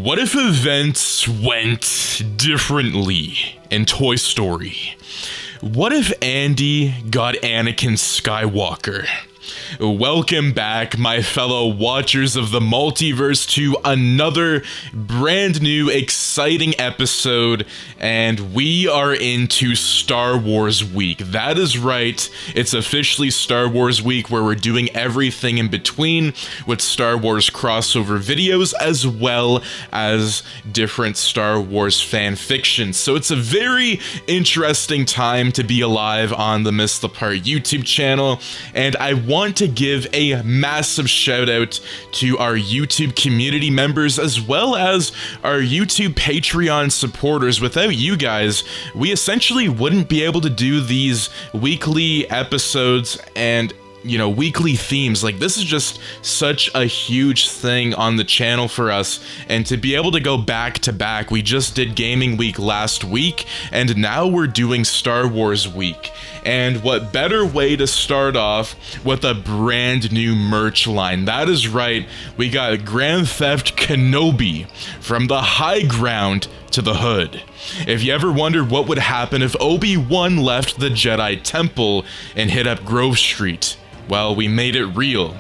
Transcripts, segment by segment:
What if events went differently in Toy Story? What if Andy got Anakin Skywalker? Welcome back, my fellow watchers of the multiverse, to another brand new exciting episode, and we are into Star Wars week. That is right, it's officially Star Wars week, where we're doing everything in between with Star Wars crossover videos as well as different Star Wars fan fiction. So it's a very interesting time to be alive on the MissedThePart YouTube channel, and I want to give a massive shout out to our YouTube community members as well as our YouTube Patreon supporters. Without you guys, we essentially wouldn't be able to do these weekly episodes and weekly themes. Like, this is just such a huge thing on the channel for us, and to be able to go back to back, we just did Gaming Week last week, and now we're doing Star Wars Week. And what better way to start off with a brand new merch line? That is right, we got Grand Theft Kenobi, from the high ground to the hood. If you ever wondered what would happen if Obi-Wan left the Jedi Temple and hit up Grove Street, well, we made it real.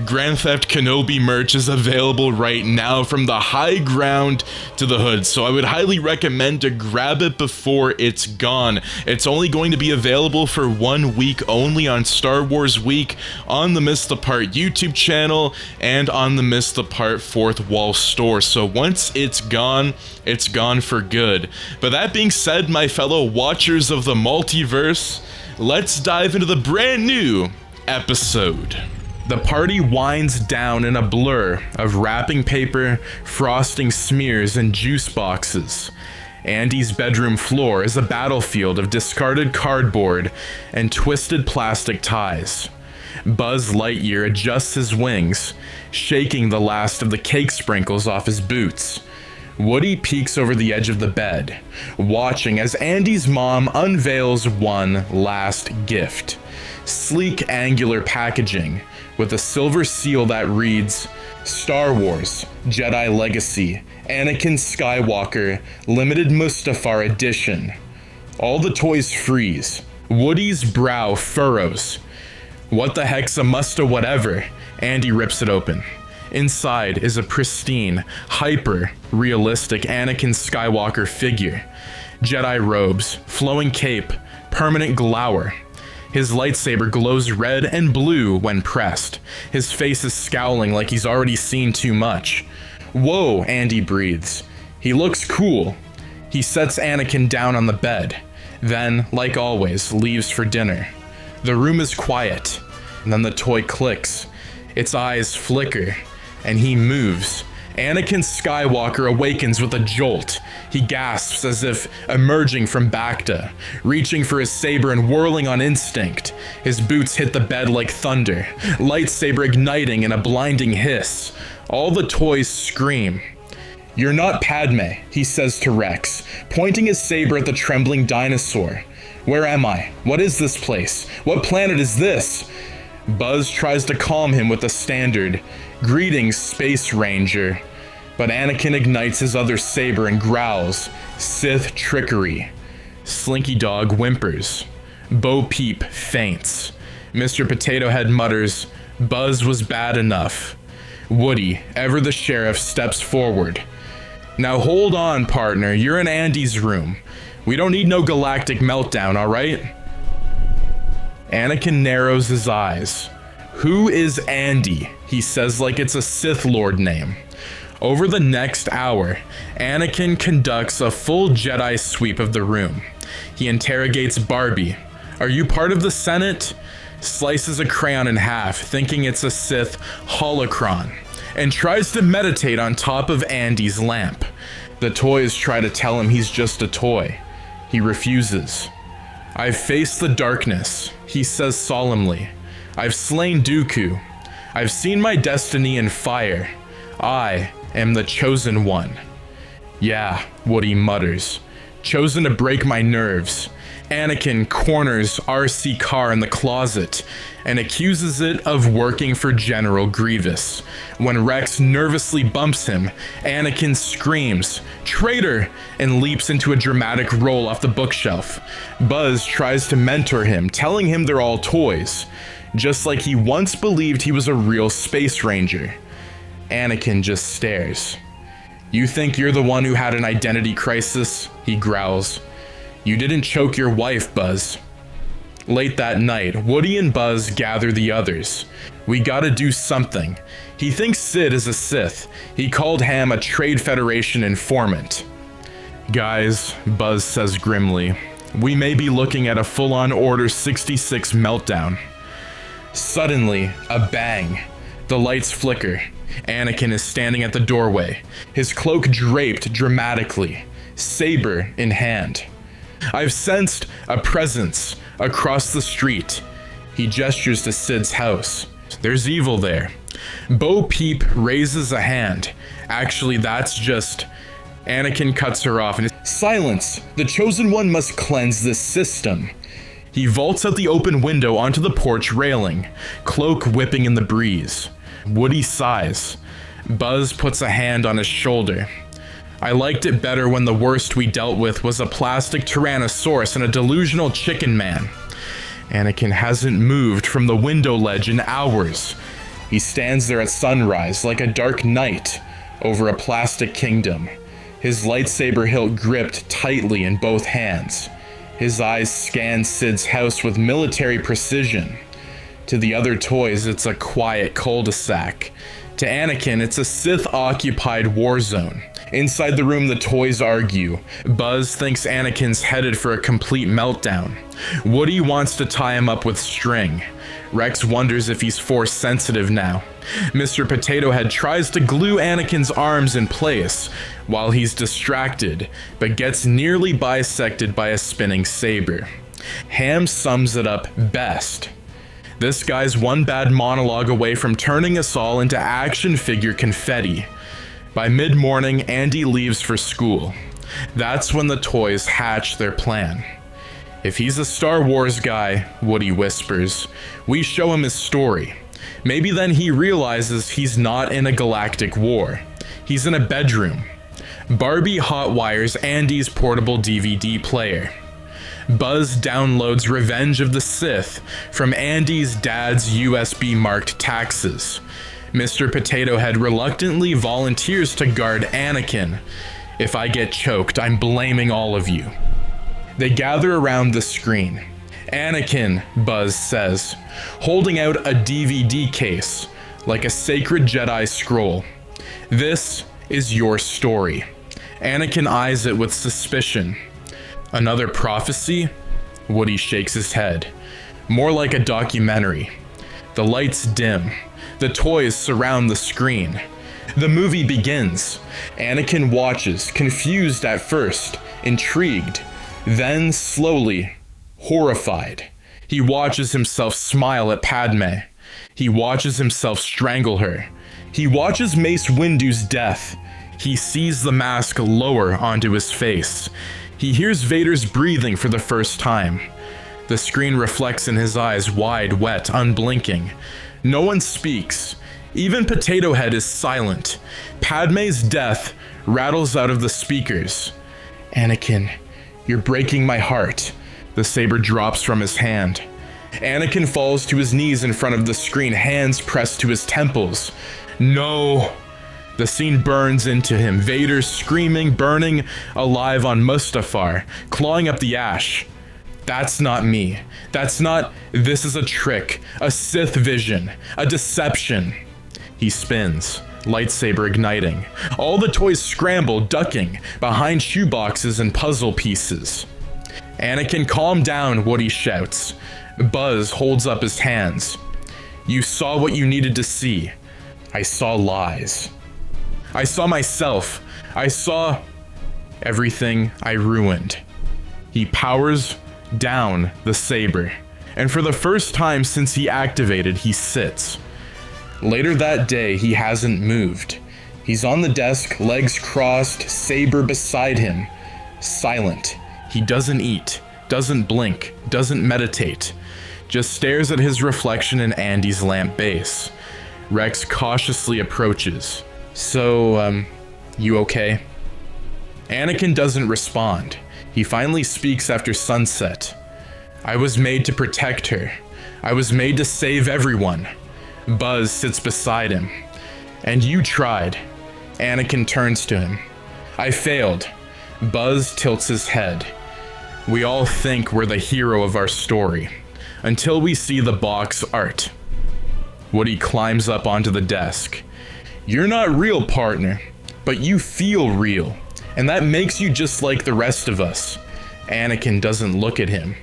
Grand Theft Kenobi merch is available right now, from the high ground to the hood, so I would highly recommend to grab it before it's gone. It's only going to be available for 1 week only on Star Wars Week on the MissedThePart YouTube channel and on the MissedThePart Fourth Wall store. So once it's gone for good. But that being said, my fellow watchers of the multiverse, let's dive into the brand new episode. The party winds down in a blur of wrapping paper, frosting smears, and juice boxes. Andy's bedroom floor is a battlefield of discarded cardboard and twisted plastic ties. Buzz Lightyear adjusts his wings, shaking the last of the cake sprinkles off his boots. Woody peeks over the edge of the bed, watching as Andy's mom unveils one last gift. Sleek, angular packaging with a silver seal that reads, Star Wars Jedi Legacy Anakin Skywalker Limited Mustafar Edition. All the toys freeze. Woody's brow furrows. What the heck's a musta whatever? Andy rips it open. Inside is a pristine, hyper-realistic Anakin Skywalker figure. Jedi robes, flowing cape, permanent glower. His lightsaber glows red and blue when pressed. His face is scowling like he's already seen too much. Whoa, Andy breathes. He looks cool. He sets Anakin down on the bed, then, like always, leaves for dinner. The room is quiet, and then the toy clicks. Its eyes flicker, and he moves. Anakin Skywalker awakens with a jolt. He gasps as if emerging from Bacta, reaching for his saber and whirling on instinct. His boots hit the bed like thunder, lightsaber igniting in a blinding hiss. All the toys scream. You're not Padme, he says to Rex, pointing his saber at the trembling dinosaur. Where am I? What is this place? What planet is this? Buzz tries to calm him with a standard, "Greetings, Space Ranger." But Anakin ignites his other saber and growls, "Sith trickery." Slinky Dog whimpers. Bo Peep faints. Mr. Potato Head mutters, "Buzz was bad enough." Woody, ever the sheriff, steps forward. "Now hold on, partner, you're in Andy's room. We don't need no galactic meltdown, alright?" Anakin narrows his eyes. "Who is Andy?" he says like it's a Sith Lord name. Over the next hour, Anakin conducts a full Jedi sweep of the room. He interrogates Barbie. "Are you part of the Senate?" Slices a crayon in half, thinking it's a Sith holocron, and tries to meditate on top of Andy's lamp. The toys try to tell him he's just a toy. He refuses. "I've faced the darkness," he says solemnly. "I've slain Dooku. I've seen my destiny in fire. I am the chosen one." "Yeah," Woody mutters. "Chosen to break my nerves." Anakin corners RC car in the closet and accuses it of working for General Grievous. When Rex nervously bumps him, Anakin screams, "Traitor!" and leaps into a dramatic roll off the bookshelf. Buzz tries to mentor him, telling him they're all toys, just like he once believed he was a real space ranger. Anakin just stares. "You think you're the one who had an identity crisis?" he growls. "You didn't choke your wife, Buzz." Late that night, Woody and Buzz gather the others. "We gotta do something." He thinks Sid is a Sith. He called Ham a Trade Federation informant. "Guys," Buzz says grimly, "we may be looking at a full-on Order 66 meltdown." Suddenly, a bang. The lights flicker. Anakin is standing at the doorway, his cloak draped dramatically, saber in hand. "I've sensed a presence across the street." He gestures to Sid's house. "There's evil there." Bo Peep raises a hand. "Actually, that's just..." Anakin cuts her off and "Silence! The Chosen One must cleanse this system." He vaults out the open window onto the porch railing, cloak whipping in the breeze. Woody sighs. Buzz puts a hand on his shoulder. "I liked it better when the worst we dealt with was a plastic Tyrannosaurus and a delusional chicken man." Anakin hasn't moved from the window ledge in hours. He stands there at sunrise like a dark knight over a plastic kingdom, his lightsaber hilt gripped tightly in both hands. His eyes scan Sid's house with military precision. To the other toys, it's a quiet cul-de-sac. To Anakin, it's a Sith-occupied war zone. Inside the room, the toys argue. Buzz thinks Anakin's headed for a complete meltdown. Woody wants to tie him up with string. Rex wonders if he's force-sensitive now. Mr. Potato Head tries to glue Anakin's arms in place while he's distracted, but gets nearly bisected by a spinning saber. Ham sums it up best. "This guy's one bad monologue away from turning us all into action figure confetti." By mid-morning, Andy leaves for school. That's when the toys hatch their plan. "If he's a Star Wars guy," Woody whispers, "we show him his story. Maybe then he realizes he's not in a galactic war. He's in a bedroom." Barbie hotwires Andy's portable DVD player. Buzz downloads Revenge of the Sith from Andy's dad's USB-marked taxes. Mr. Potato Head reluctantly volunteers to guard Anakin. "If I get choked, I'm blaming all of you." They gather around the screen. "Anakin," Buzz says, holding out a DVD case like a sacred Jedi scroll. "This is your story." Anakin eyes it with suspicion. "Another prophecy?" Woody shakes his head. "More like a documentary." The lights dim. The toys surround the screen. The movie begins. Anakin watches, confused at first, intrigued, then slowly, horrified. He watches himself smile at Padme. He watches himself strangle her. He watches Mace Windu's death. He sees the mask lower onto his face. He hears Vader's breathing for the first time. The screen reflects in his eyes, wide, wet, unblinking. No one speaks. Even Potato Head is silent. Padme's death rattles out of the speakers. "Anakin, you're breaking my heart." The saber drops from his hand. Anakin falls to his knees in front of the screen, hands pressed to his temples. "No!" The scene burns into him, Vader screaming, burning alive on Mustafar, clawing up the ash. "That's not me. That's not... This is a trick, a Sith vision, a deception." He spins, lightsaber igniting. All the toys scramble, ducking, behind shoeboxes and puzzle pieces. "Anakin, calm down," Woody shouts. Buzz holds up his hands. "You saw what you needed to see. I saw lies. I saw myself. I saw everything I ruined." He powers down the saber, and for the first time since he activated, he sits. Later that day, he hasn't moved. He's on the desk, legs crossed, saber beside him. Silent. He doesn't eat, doesn't blink, doesn't meditate, just stares at his reflection in Andy's lamp base. Rex cautiously approaches. So, you okay? Anakin doesn't respond. He finally speaks after sunset. I was made to protect her. I was made to save everyone. Buzz sits beside him. And you tried. Anakin turns to him. I failed. Buzz tilts his head. We all think we're the hero of our story, until we see the box art. Woody climbs up onto the desk. You're not real, partner, but you feel real, and that makes you just like the rest of us. Anakin doesn't look at him.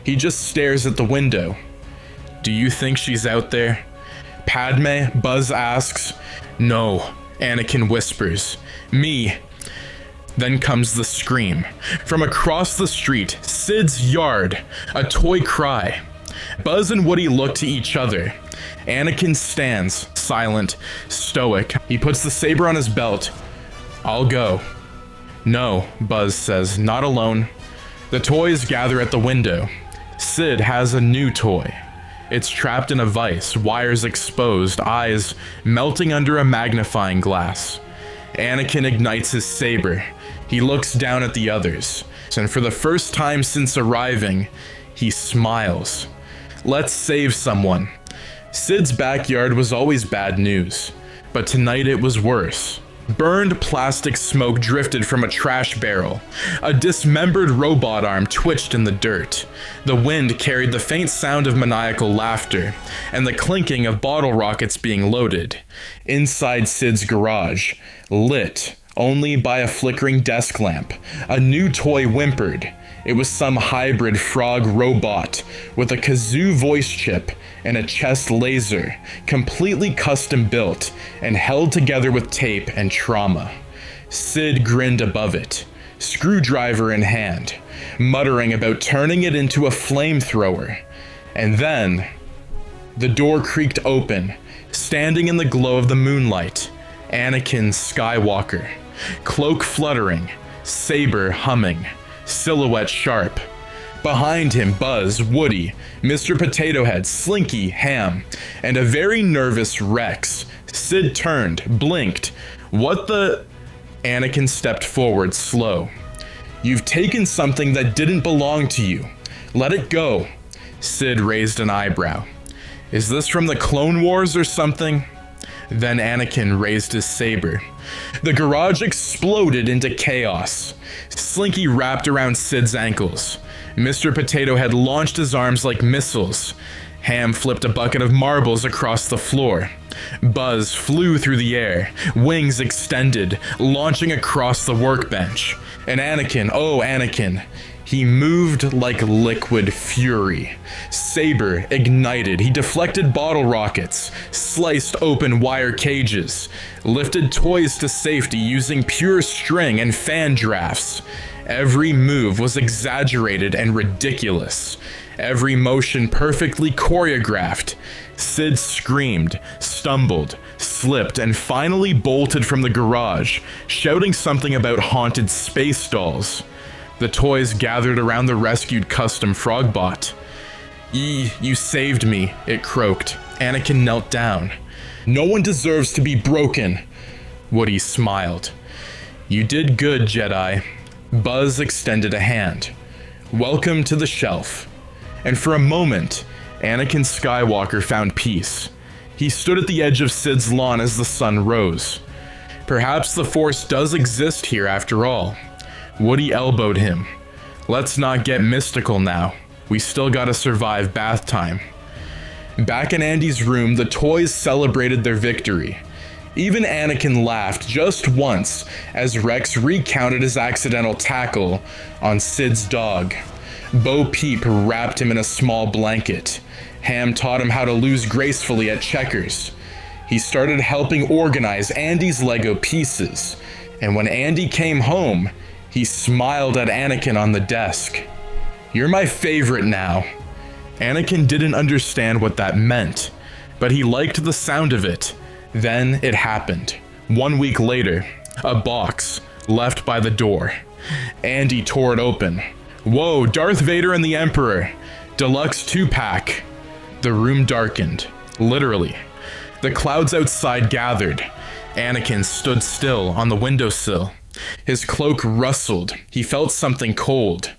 He just stares at the window. Do you think she's out there? Padme, Buzz asks. No, Anakin whispers. Me. Then comes the scream. From across the street, Sid's yard, a toy cry. Buzz and Woody look to each other. Anakin stands, silent, stoic. He puts the saber on his belt. I'll go. No, Buzz says, not alone. The toys gather at the window. Sid has a new toy. It's trapped in a vise, wires exposed, eyes melting under a magnifying glass. Anakin ignites his saber. He looks down at the others, and for the first time since arriving, he smiles. Let's save someone. Sid's backyard was always bad news, but tonight it was worse. Burned plastic smoke drifted from a trash barrel. A dismembered robot arm twitched in the dirt. The wind carried the faint sound of maniacal laughter, and the clinking of bottle rockets being loaded. Inside Sid's garage, lit only by a flickering desk lamp, a new toy whimpered. It was some hybrid frog robot with a kazoo voice chip and a chest laser, completely custom built and held together with tape and trauma. Sid grinned above it, screwdriver in hand, muttering about turning it into a flamethrower. And then, the door creaked open, standing in the glow of the moonlight, Anakin Skywalker, cloak fluttering, saber humming, silhouette sharp. Behind him, Buzz, Woody, Mr. Potato Head, Slinky, Ham, and a very nervous Rex. Sid turned, blinked. What the? Anakin stepped forward, slow. You've taken something that didn't belong to you. Let it go. Sid raised an eyebrow. Is this from the Clone Wars or something? Then Anakin raised his saber. The garage exploded into chaos. Slinky wrapped around Sid's ankles. Mr. Potato Head launched his arms like missiles. Ham flipped a bucket of marbles across the floor. Buzz flew through the air, wings extended, launching across the workbench. And Anakin, oh Anakin, he moved like liquid fury. Saber ignited. He deflected bottle rockets, sliced open wire cages, lifted toys to safety using pure string and fan drafts. Every move was exaggerated and ridiculous. Every motion perfectly choreographed. Sid screamed, stumbled, slipped, and finally bolted from the garage, shouting something about haunted space dolls. The toys gathered around the rescued custom frogbot. You saved me, it croaked. Anakin knelt down. No one deserves to be broken. Woody smiled. You did good, Jedi. Buzz extended a hand. Welcome to the shelf. And for a moment, Anakin Skywalker found peace. He stood at the edge of Sid's lawn as the sun rose. Perhaps the Force does exist here after all. Woody elbowed him. Let's not get mystical now. We still gotta survive bath time. Back in Andy's room, the toys celebrated their victory. Even Anakin laughed just once as Rex recounted his accidental tackle on Sid's dog. Bo Peep wrapped him in a small blanket. Ham taught him how to lose gracefully at checkers. He started helping organize Andy's Lego pieces. And when Andy came home, he smiled at Anakin on the desk. You're my favorite now. Anakin didn't understand what that meant, but he liked the sound of it. Then it happened. 1 week later, a box left by the door. Andy tore it open. Whoa, Darth Vader and the Emperor. Deluxe 2-pack. The room darkened. Literally. The clouds outside gathered. Anakin stood still on the windowsill. His cloak rustled. He felt something cold.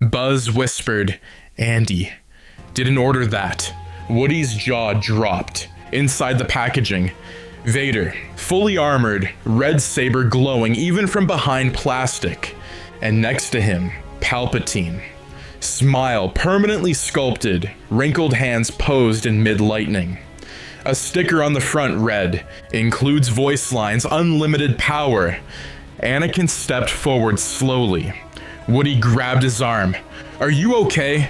Buzz whispered, "Andy, didn't order that." Woody's jaw dropped. Inside the packaging, Vader, fully armored, red saber glowing even from behind plastic. And next to him, Palpatine. Smile permanently sculpted, wrinkled hands posed in mid-lightning. A sticker on the front read, "Includes voice lines, unlimited power." Anakin stepped forward slowly. Woody grabbed his arm. "Are you okay?"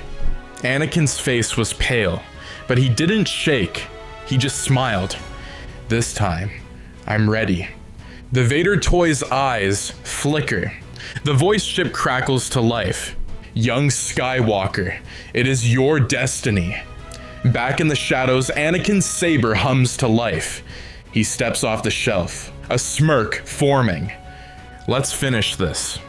Anakin's face was pale, but he didn't shake. He just smiled. "This time, I'm ready." The Vader toy's eyes flicker. The voice chip crackles to life. "Young Skywalker, it is your destiny." Back in the shadows, Anakin's saber hums to life. He steps off the shelf, a smirk forming. Let's finish this.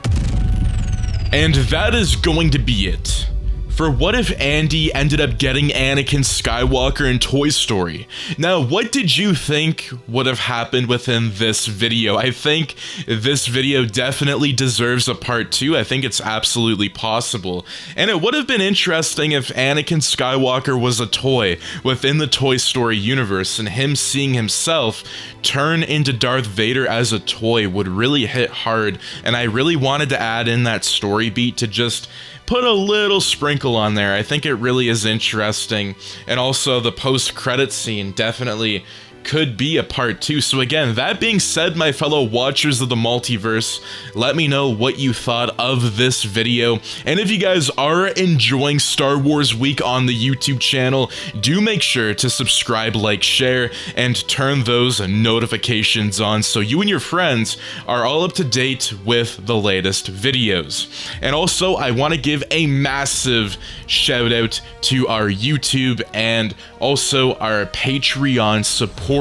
And that is going to be it. For what if Andy ended up getting Anakin Skywalker in Toy Story? Now, what did you think would have happened within this video? I think this video definitely deserves a part 2. I think it's absolutely possible. And it would have been interesting if Anakin Skywalker was a toy within the Toy Story universe, and him seeing himself turn into Darth Vader as a toy would really hit hard. And I really wanted to add in that story beat to just put a little sprinkle on there. I think it really is interesting. And also the post-credit scene definitely could be a part 2. So again, that being said, my fellow watchers of the multiverse, let me know what you thought of this video. And if you guys are enjoying Star Wars Week on the YouTube channel, do make sure to subscribe, like, share, and turn those notifications on so you and your friends are all up to date with the latest videos. And also, I want to give a massive shout out to our YouTube and also our Patreon supporters.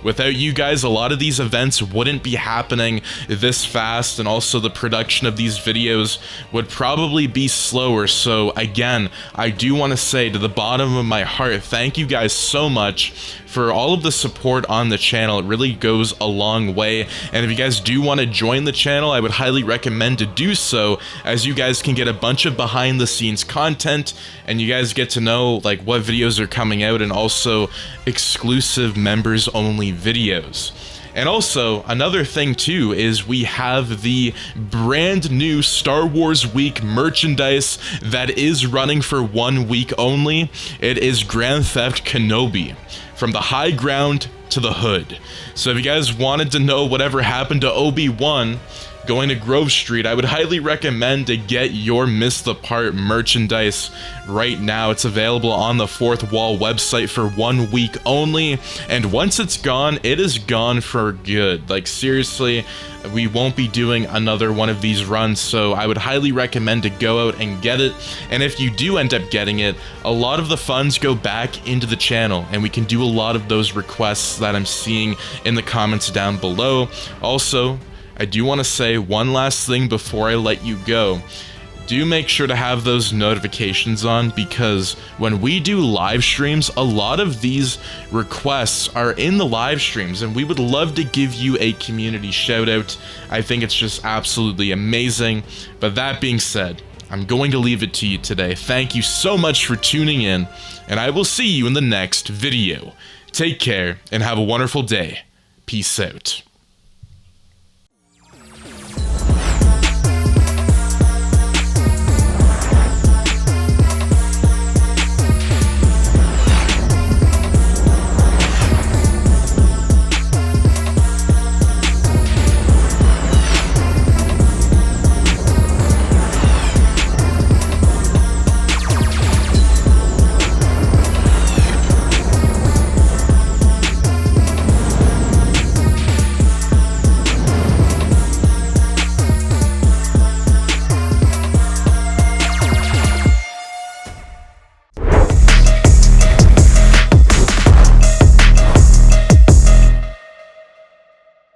Without you guys, a lot of these events wouldn't be happening this fast, and also the production of these videos would probably be slower. So again, I do want to say to the bottom of my heart, thank you guys so much for all of the support on the channel. It really goes a long way. And if you guys do want to join the channel, I would highly recommend to do so, as you guys can get a bunch of behind the scenes content, and you guys get to know like what videos are coming out, and also exclusive members only videos. And also, another thing too is we have the brand new Star Wars Week merchandise that is running for 1 week only. It is Grand Theft Kenobi, from the high ground to the hood. So if you guys wanted to know whatever happened to Obi-Wan going to Grove Street, I would highly recommend to get your MissedThePart merchandise right now. It's available on the Fourth Wall website for 1 week only, and once it's gone, it is gone for good. Like seriously, we won't be doing another one of these runs, so I would highly recommend to go out and get it. And if you do end up getting it, a lot of the funds go back into the channel, and we can do a lot of those requests that I'm seeing in the comments down below. Also, I do want to say one last thing before I let you go. Do make sure to have those notifications on, because when we do live streams, a lot of these requests are in the live streams, and we would love to give you a community shout out. I think it's just absolutely amazing. But that being said, I'm going to leave it to you today. Thank you so much for tuning in, and I will see you in the next video. Take care and have a wonderful day. Peace out.